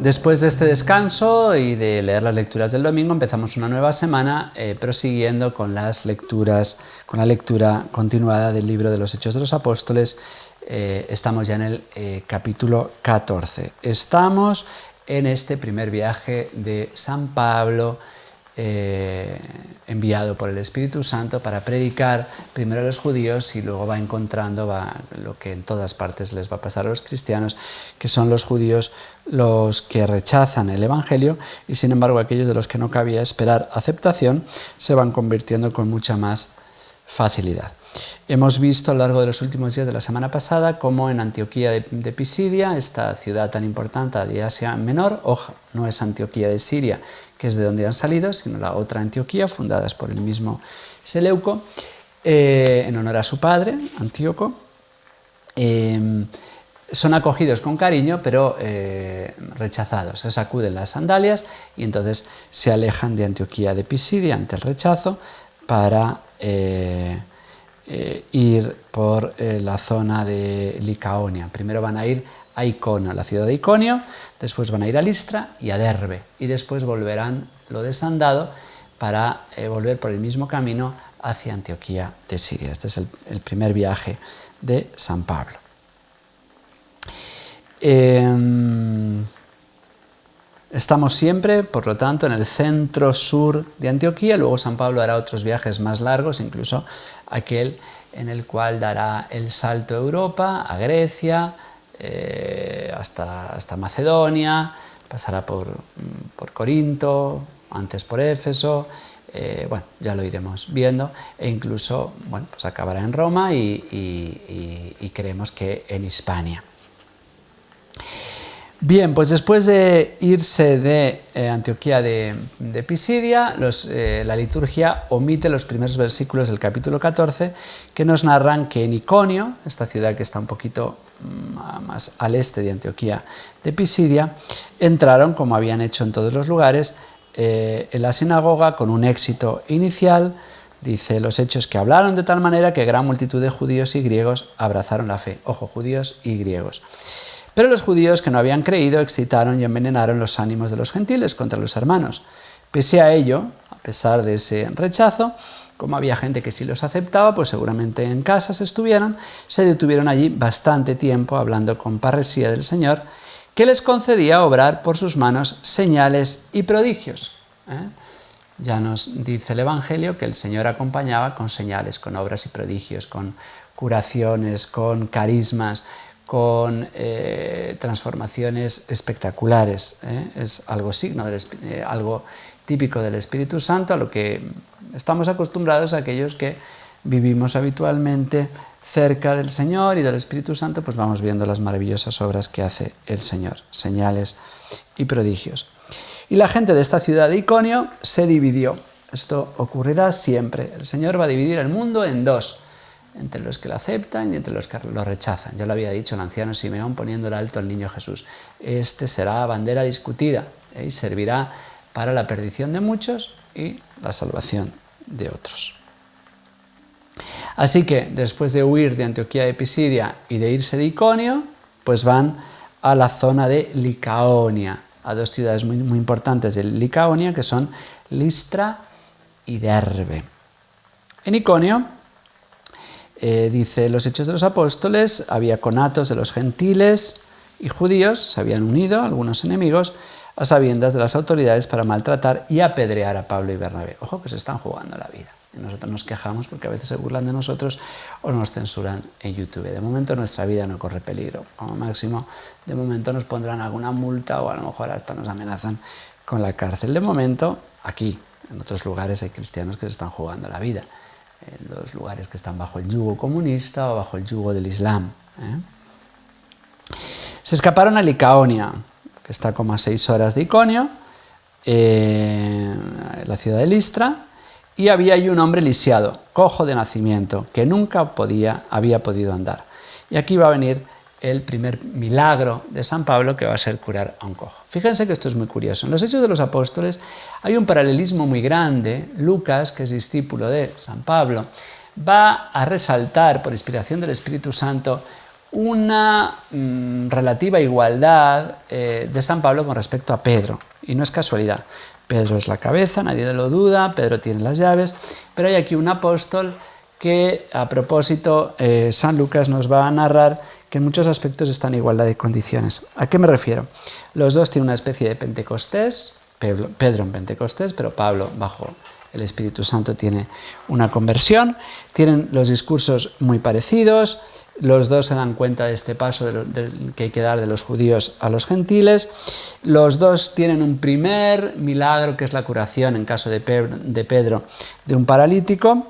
Después de este descanso y de leer las lecturas del domingo, empezamos una nueva semana prosiguiendo con la lectura continuada del libro de los Hechos de los Apóstoles. Estamos ya en el capítulo 14. Estamos en este primer viaje de San Pablo, enviado por el Espíritu Santo para predicar primero a los judíos y luego va encontrando lo que en todas partes les va a pasar a los cristianos, que son los judíos los que rechazan el Evangelio y sin embargo aquellos de los que no cabía esperar aceptación se van convirtiendo con mucha más facilidad. Hemos visto a lo largo de los últimos días de la semana pasada cómo en Antioquía de Pisidia, esta ciudad tan importante de Asia Menor, ojo, no es Antioquía de Siria, que es de donde han salido, sino la otra Antioquía, fundada por el mismo Seleuco, en honor a su padre, Antíoco. Son acogidos con cariño, pero rechazados. Se sacuden las sandalias y entonces se alejan de Antioquía de Pisidia ante el rechazo para ir por la zona de Licaonia. Primero van a ir a Iconio, la ciudad de Iconio, después van a ir a Listra y a Derbe, y después volverán lo desandado para volver por el mismo camino hacia Antioquía de Siria. Este es el primer viaje de San Pablo. Estamos siempre, por lo tanto, en el centro sur de Antioquía. Luego San Pablo hará otros viajes más largos, incluso aquel en el cual dará el salto a Europa, a Grecia, hasta Macedonia, pasará por Corinto, antes por Éfeso, ya lo iremos viendo, e incluso pues acabará en Roma y creemos que en Hispania. Bien, pues después de irse de Antioquía de Pisidia, la liturgia omite los primeros versículos del capítulo 14 que nos narran que en Iconio, esta ciudad que está un poquito más al este de Antioquía de Pisidia, entraron, como habían hecho en todos los lugares, en la sinagoga con un éxito inicial. Dice los Hechos que hablaron de tal manera que gran multitud de judíos y griegos abrazaron la fe. Ojo, judíos y griegos. Pero los judíos que no habían creído excitaron y envenenaron los ánimos de los gentiles contra los hermanos. Pese a ello, a pesar de ese rechazo, como había gente que sí los aceptaba, pues seguramente en casas estuvieron, se detuvieron allí bastante tiempo hablando con parresía del Señor, que les concedía obrar por sus manos señales y prodigios. Ya nos dice el Evangelio que el Señor acompañaba con señales, con obras y prodigios, con curaciones, con carismas, con transformaciones espectaculares. Es algo algo típico del Espíritu Santo, a lo que estamos acostumbrados a aquellos que vivimos habitualmente cerca del Señor y del Espíritu Santo, pues vamos viendo las maravillosas obras que hace el Señor, señales y prodigios. Y la gente de esta ciudad de Iconio se dividió. Esto ocurrirá siempre. El Señor va a dividir el mundo en dos, entre los que lo aceptan y entre los que lo rechazan. Ya lo había dicho el anciano Simeón poniendo el alto al niño Jesús. Este será bandera discutida y servirá para la perdición de muchos y la salvación de otros. Así que después de huir de Antioquía de Pisidia y de irse de Iconio, pues van a la zona de Licaonia, a dos ciudades muy, muy importantes de Licaonia, que son Listra y Derbe. En Iconio, dice los Hechos de los Apóstoles, había conatos de los gentiles y judíos, se habían unido algunos enemigos a sabiendas de las autoridades para maltratar y apedrear a Pablo y Bernabé. Ojo que se están jugando la vida. Y nosotros nos quejamos porque a veces se burlan de nosotros o nos censuran en YouTube. De momento nuestra vida no corre peligro. Como máximo, de momento nos pondrán alguna multa o a lo mejor hasta nos amenazan con la cárcel. De momento, aquí, en otros lugares hay cristianos que se están jugando la vida. En los lugares que están bajo el yugo comunista o bajo el yugo del Islam. Se escaparon a Licaonia, que está como a 6 horas de Iconio, la ciudad de Listra, y había allí un hombre lisiado, cojo de nacimiento, que nunca había podido andar. Y aquí va a venir el primer milagro de San Pablo, que va a ser curar a un cojo. Fíjense que esto es muy curioso. En los Hechos de los Apóstoles hay un paralelismo muy grande. Lucas, que es discípulo de San Pablo, va a resaltar, por inspiración del Espíritu Santo, una relativa igualdad de San Pablo con respecto a Pedro, y no es casualidad. Pedro es la cabeza, nadie lo duda, Pedro tiene las llaves, pero hay aquí un apóstol que, a propósito, San Lucas nos va a narrar que en muchos aspectos está en igualdad de condiciones. ¿A qué me refiero? Los dos tienen una especie de Pentecostés, Pedro en Pentecostés, pero Pablo bajo el Espíritu Santo tiene una conversión, tienen los discursos muy parecidos, los dos se dan cuenta de este paso que hay que dar de los judíos a los gentiles, los dos tienen un primer milagro que es la curación en caso de Pedro de un paralítico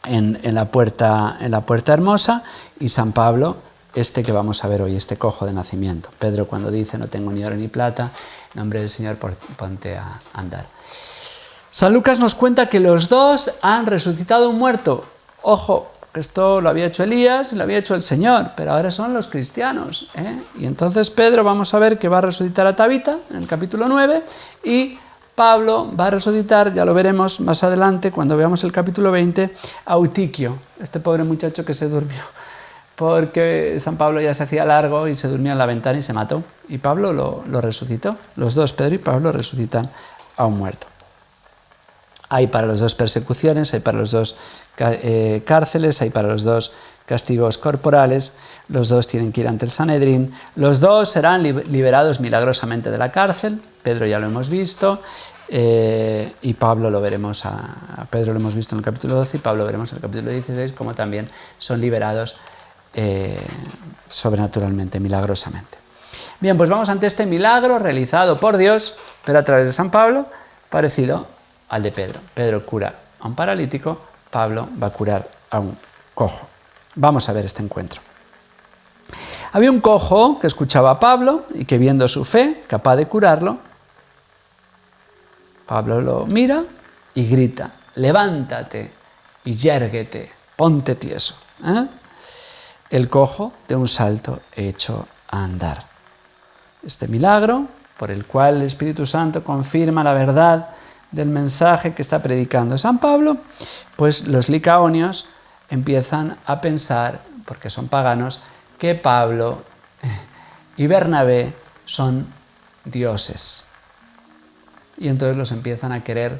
en la puerta hermosa, y San Pablo este que vamos a ver hoy, este cojo de nacimiento. Pedro cuando dice no tengo ni oro ni plata, en nombre del Señor ponte a andar. San Lucas nos cuenta que los dos han resucitado un muerto. Ojo, esto lo había hecho Elías y lo había hecho el Señor, pero ahora son los cristianos, ¿eh? Y entonces Pedro, vamos a ver que va a resucitar a Tabita en el capítulo 9, y Pablo va a resucitar, ya lo veremos más adelante cuando veamos el capítulo 20, a Eutiquio, este pobre muchacho que se durmió, porque San Pablo ya se hacía largo y se durmió en la ventana y se mató, y Pablo lo resucitó. Los dos, Pedro y Pablo, resucitan a un muerto. Hay para los dos persecuciones, hay para los dos cárceles, hay para los dos castigos corporales, los dos tienen que ir ante el Sanedrín, los dos serán liberados milagrosamente de la cárcel, Pedro ya lo hemos visto, y Pablo lo veremos, a Pedro lo hemos visto en el capítulo 12 y Pablo lo veremos en el capítulo 16, como también son liberados sobrenaturalmente, milagrosamente. Bien, pues vamos ante este milagro realizado por Dios, pero a través de San Pablo, parecido al de Pedro. Pedro cura a un paralítico, Pablo va a curar a un cojo. Vamos a ver este encuentro. Había un cojo que escuchaba a Pablo y que, viendo su fe, capaz de curarlo, Pablo lo mira y grita: levántate y yérguete, ponte tieso. El cojo de un salto echó a andar. Este milagro, por el cual el Espíritu Santo confirma la verdad del mensaje que está predicando San Pablo, pues los licaonios empiezan a pensar, porque son paganos, que Pablo y Bernabé son dioses. Y entonces los empiezan a querer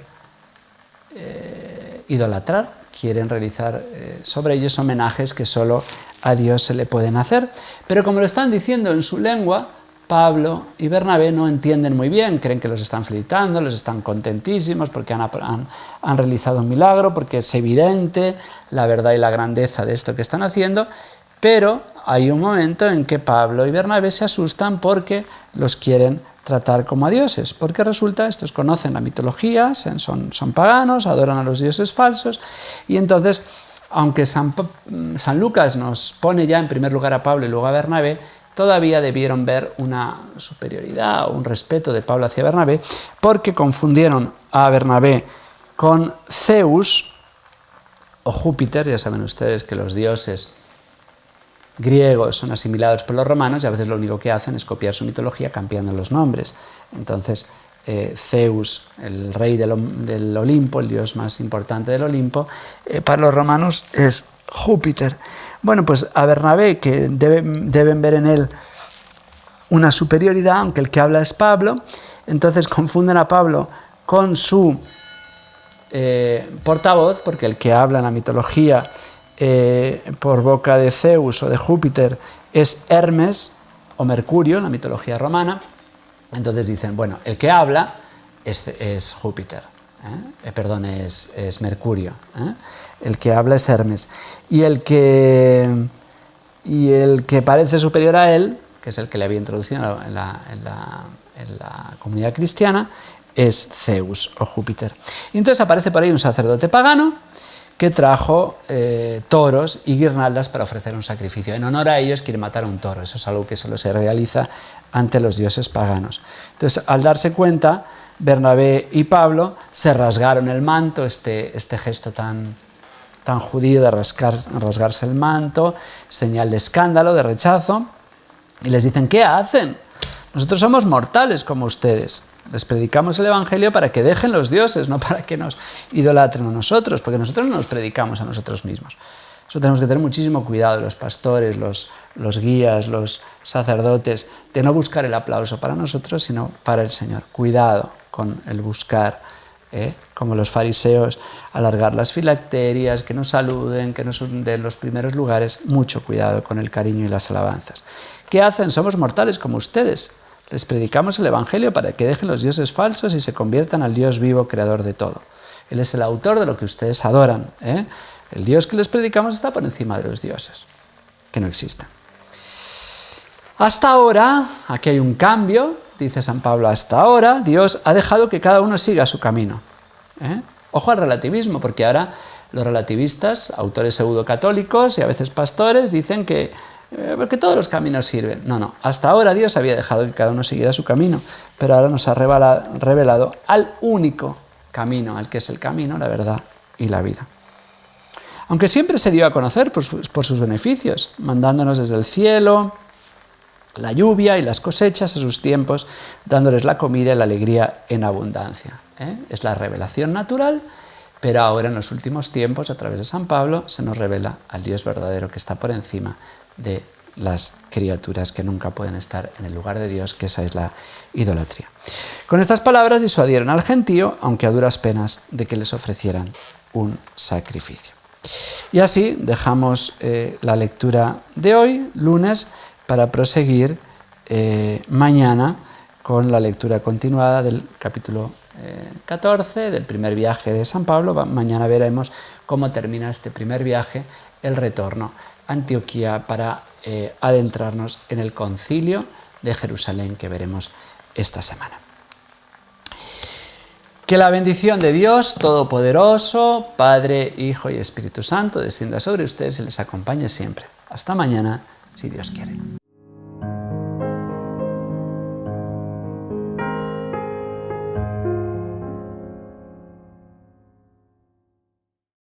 idolatrar, quieren realizar sobre ellos homenajes que solo a Dios se le pueden hacer. Pero como lo están diciendo en su lengua, Pablo y Bernabé no entienden muy bien, creen que los están felicitando, los están contentísimos porque han realizado un milagro, porque es evidente la verdad y la grandeza de esto que están haciendo, pero hay un momento en que Pablo y Bernabé se asustan porque los quieren tratar como a dioses, porque resulta, estos conocen la mitología, son paganos, adoran a los dioses falsos, y entonces, aunque San Lucas nos pone ya en primer lugar a Pablo y luego a Bernabé, todavía debieron ver una superioridad o un respeto de Pablo hacia Bernabé, porque confundieron a Bernabé con Zeus o Júpiter. Ya saben ustedes que los dioses griegos son asimilados por los romanos y a veces lo único que hacen es copiar su mitología cambiando los nombres. Entonces, Zeus, el rey del Olimpo, el dios más importante del Olimpo, para los romanos es Júpiter. Bueno, pues a Bernabé, que deben ver en él una superioridad, aunque el que habla es Pablo, entonces confunden a Pablo con su portavoz, porque el que habla en la mitología por boca de Zeus o de Júpiter es Hermes o Mercurio en la mitología romana. Entonces dicen, bueno, el que habla es Júpiter, es Mercurio, el que habla es Hermes, y el que parece superior a él, que es el que le había introducido en la comunidad cristiana, es Zeus o Júpiter. Y entonces aparece por ahí un sacerdote pagano que trajo toros y guirnaldas para ofrecer un sacrificio. En honor a ellos quiere matar a un toro. Eso es algo que solo se realiza ante los dioses paganos. Entonces, al darse cuenta, Bernabé y Pablo se rasgaron el manto, este gesto tan judío de rasgarse el manto, señal de escándalo, de rechazo, y les dicen: ¿qué hacen? Nosotros somos mortales como ustedes. Les predicamos el Evangelio para que dejen los dioses, no para que nos idolatren a nosotros, porque nosotros no nos predicamos a nosotros mismos. Eso tenemos que tener muchísimo cuidado, los pastores, los guías, los sacerdotes, de no buscar el aplauso para nosotros, sino para el Señor. Cuidado con el buscar, como los fariseos, alargar las filacterias, que nos saluden, que nos den los primeros lugares. Mucho cuidado con el cariño y las alabanzas. ¿Qué hacen? Somos mortales como ustedes. Les predicamos el Evangelio para que dejen los dioses falsos y se conviertan al Dios vivo, creador de todo. Él es el autor de lo que ustedes adoran. El Dios que les predicamos está por encima de los dioses, que no existen. Hasta ahora, aquí hay un cambio, dice San Pablo, hasta ahora Dios ha dejado que cada uno siga su camino. Ojo al relativismo, porque ahora los relativistas, autores pseudo-católicos y a veces pastores, dicen que todos los caminos sirven. No, hasta ahora Dios había dejado que cada uno siguiera su camino, pero ahora nos ha revelado al único camino, al que es el camino, la verdad y la vida. Aunque siempre se dio a conocer por sus beneficios, mandándonos desde el cielo la lluvia y las cosechas a sus tiempos, dándoles la comida y la alegría en abundancia. Es la revelación natural, pero ahora en los últimos tiempos, a través de San Pablo, se nos revela al Dios verdadero que está por encima de las criaturas que nunca pueden estar en el lugar de Dios, que esa es la idolatría. Con estas palabras disuadieron al gentío, aunque a duras penas, de que les ofrecieran un sacrificio. Y así dejamos la lectura de hoy, lunes, para proseguir mañana con la lectura continuada del capítulo 14, del primer viaje de San Pablo. Mañana veremos cómo termina este primer viaje, el retorno a Antioquía, para adentrarnos en el concilio de Jerusalén que veremos esta semana. Que la bendición de Dios Todopoderoso, Padre, Hijo y Espíritu Santo, descienda sobre ustedes y les acompañe siempre. Hasta mañana, si Dios quiere.